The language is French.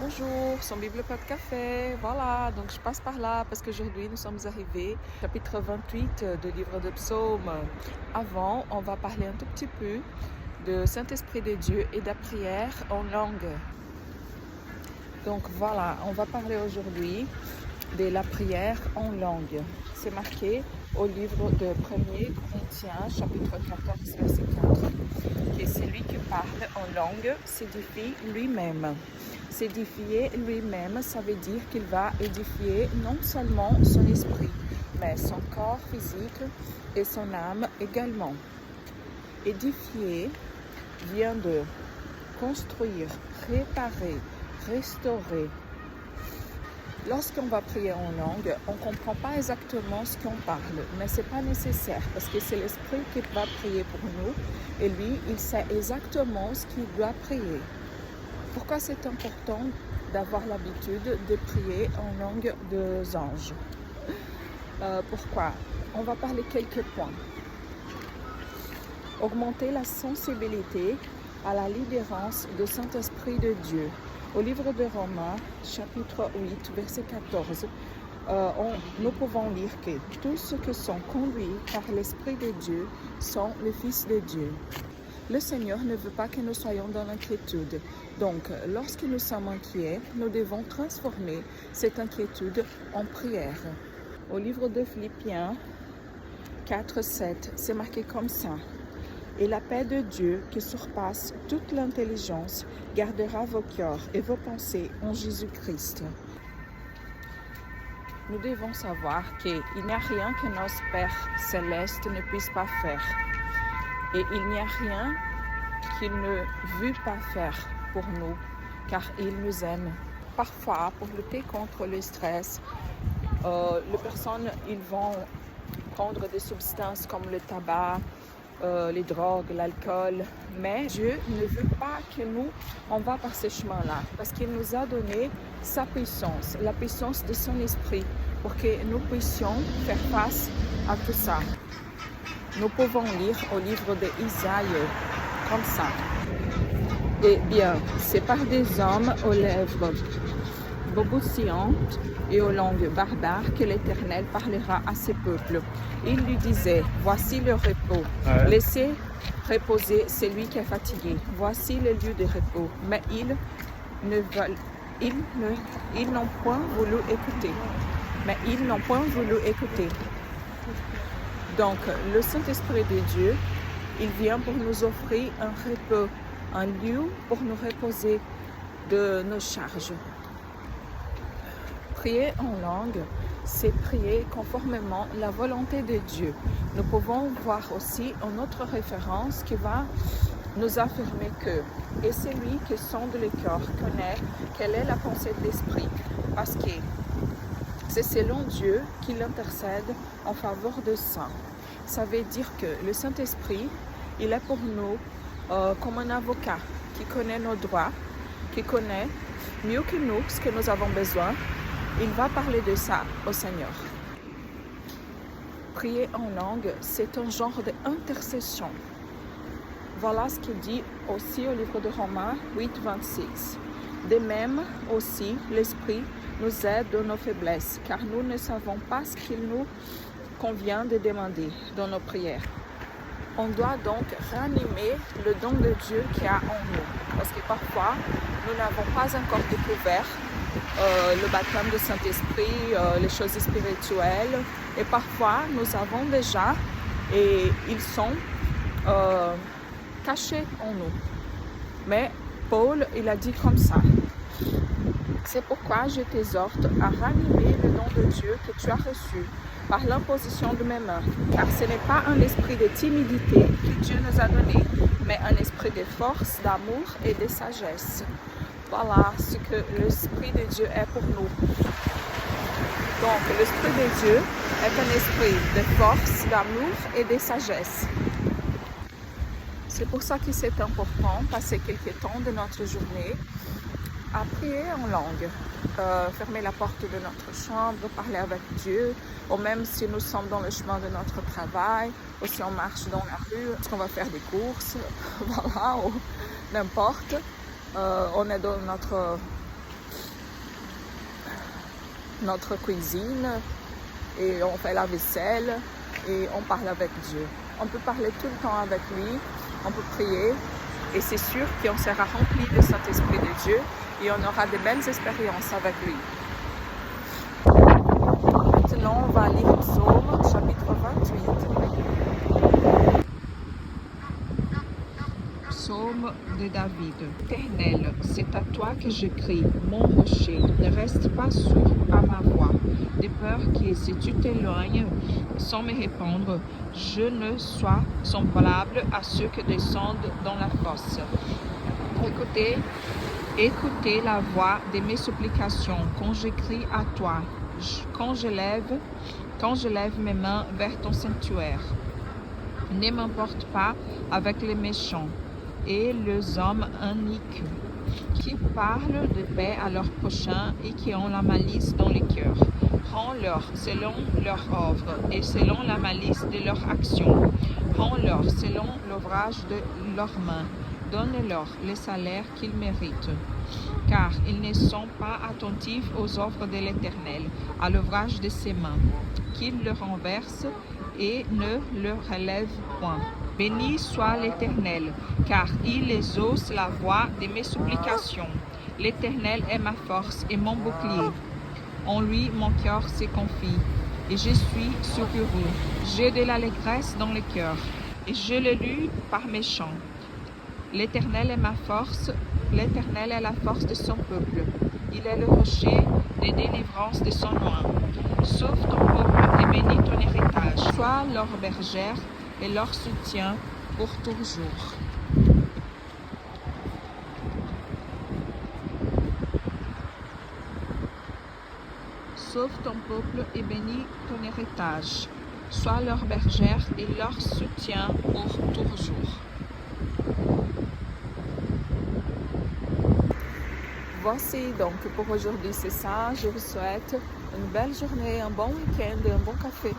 Bonjour, son Bible Pas de Café. Voilà, donc je passe par là parce qu'aujourd'hui nous sommes arrivés au chapitre 28 du livre de Psaumes. Avant, on va parler un tout petit peu de Saint-Esprit de Dieu et de la prière en langue. Donc voilà, on va parler aujourd'hui de la prière en langue. C'est marqué au livre de 1er Corinthiens, chapitre 14, verset 4. Et celui qui parle en langue s'édifie lui-même. S'édifier lui-même, ça veut dire qu'il va édifier non seulement son esprit, mais son corps physique et son âme également. Édifier vient de construire, réparer, restaurer. Lorsqu'on va prier en langue, on ne comprend pas exactement ce qu'on parle, mais ce n'est pas nécessaire parce que c'est l'Esprit qui va prier pour nous et lui, il sait exactement ce qu'il doit prier. Pourquoi c'est important d'avoir l'habitude de prier en langue des anges? Pourquoi? On va parler quelques points. Augmenter la sensibilité à la libérance du Saint-Esprit de Dieu. Au livre de Romains, chapitre 8, verset 14, nous pouvons lire que tous ceux qui sont conduits par l'Esprit de Dieu sont les fils de Dieu. Le Seigneur ne veut pas que nous soyons dans l'inquiétude. Donc, lorsque nous sommes inquiets, nous devons transformer cette inquiétude en prière. Au livre de Philippiens 4, 7, c'est marqué comme ça. Et la paix de Dieu, qui surpasse toute l'intelligence, gardera vos cœurs et vos pensées en Jésus-Christ. Nous devons savoir qu'il n'y a rien que notre Père céleste ne puisse pas faire. Et il n'y a rien qu'il ne veut pas faire pour nous, car il nous aime. Parfois, pour lutter contre le stress, les personnes ils vont prendre des substances comme le tabac, les drogues, l'alcool, mais Dieu ne veut pas que nous, on va par ce chemin-là, parce qu'il nous a donné sa puissance, la puissance de son esprit, pour que nous puissions faire face à tout ça. Nous pouvons lire au livre d'Isaïe, comme ça. Eh bien, c'est par des hommes aux lèvres balbutiantes et aux langues barbares que l'Éternel parlera à ses peuples. Il lui disait, voici le repos, laissez reposer celui qui est fatigué. Voici le lieu de repos. Mais ils n'ont point voulu écouter. Donc, le Saint-Esprit de Dieu, il vient pour nous offrir un repos, un lieu pour nous reposer de nos charges. Prier en langue, c'est prier conformément à la volonté de Dieu. Nous pouvons voir aussi une autre référence qui va nous affirmer que « Et celui qui sonde le cœur connaît quelle est la pensée de l'esprit » parce que c'est selon Dieu qu'il intercède en faveur de ça. Ça veut dire que le Saint-Esprit, il est pour nous comme un avocat qui connaît nos droits, qui connaît mieux que nous ce que nous avons besoin. Il va parler de ça au Seigneur. Prier en langue, c'est un genre d'intercession. Voilà ce qu'il dit aussi au livre de Romains 8, 26. De même aussi, l'Esprit nous aide dans nos faiblesses, car nous ne savons pas ce qu'il nous convient de demander dans nos prières. On doit donc ranimer le don de Dieu qu'il y a en nous, parce que parfois, nous n'avons pas encore découvert le baptême du Saint-Esprit, les choses spirituelles, et parfois, nous avons déjà, et ils sont cachés en nous. Mais Paul, il a dit comme ça. C'est pourquoi je t'exhorte à ranimer le don de Dieu que tu as reçu par l'imposition de mes mains, car ce n'est pas un esprit de timidité que Dieu nous a donné, mais un esprit de force, d'amour et de sagesse. Voilà ce que l'Esprit de Dieu est pour nous. Donc, l'Esprit de Dieu est un esprit de force, d'amour et de sagesse. C'est pour ça que c'est important de passer quelques temps de notre journée à prier en langue, fermer la porte de notre chambre, parler avec Dieu, ou même si nous sommes dans le chemin de notre travail, ou si on marche dans la rue, est-ce qu'on va faire des courses, voilà, ou n'importe. On est dans notre notre cuisine et on fait la vaisselle et on parle avec Dieu. On peut parler tout le temps avec lui, on peut prier et c'est sûr qu'on sera rempli de Saint-Esprit de Dieu et on aura de belles expériences avec lui. Maintenant, on va lire Psaume chapitre 28. Psaume de David. Éternel, c'est à toi que je crie, mon rocher, ne reste pas sourd à ma voix. De peur que si tu t'éloignes sans me répondre, je ne sois semblable à ceux qui descendent dans la fosse. Écoutez la voix de mes supplications quand je crie à toi, quand je lève mes mains vers ton sanctuaire. Ne m'emporte pas avec les méchants et les hommes iniques qui parlent de paix à leurs prochains et qui ont la malice dans les cœurs. Rends-leur selon leur œuvre et selon la malice de leur action. Rends-leur selon l'ouvrage de leurs mains. Donne-leur le salaire qu'ils méritent. Car ils ne sont pas attentifs aux œuvres de l'Éternel, à l'ouvrage de ses mains, qu'il le renverse et ne le relève point. Béni soit l'Éternel, car il exauce la voix de mes supplications. L'Éternel est ma force et mon bouclier. En lui, mon cœur se confie, et je suis secouru. J'ai de l'allégresse dans le cœur, et je le loue par mes chants. L'Éternel est ma force, l'Éternel est la force de son peuple. Il est le rocher de délivrance de son nom. Sauve ton peuple et bénis ton héritage. Sois leur bergère et leur soutien pour toujours. Sauve ton peuple et bénis ton héritage. Sois leur bergère et leur soutien pour toujours. Voici donc pour aujourd'hui c'est ça. Je vous souhaite une belle journée, un bon week-end et un bon café.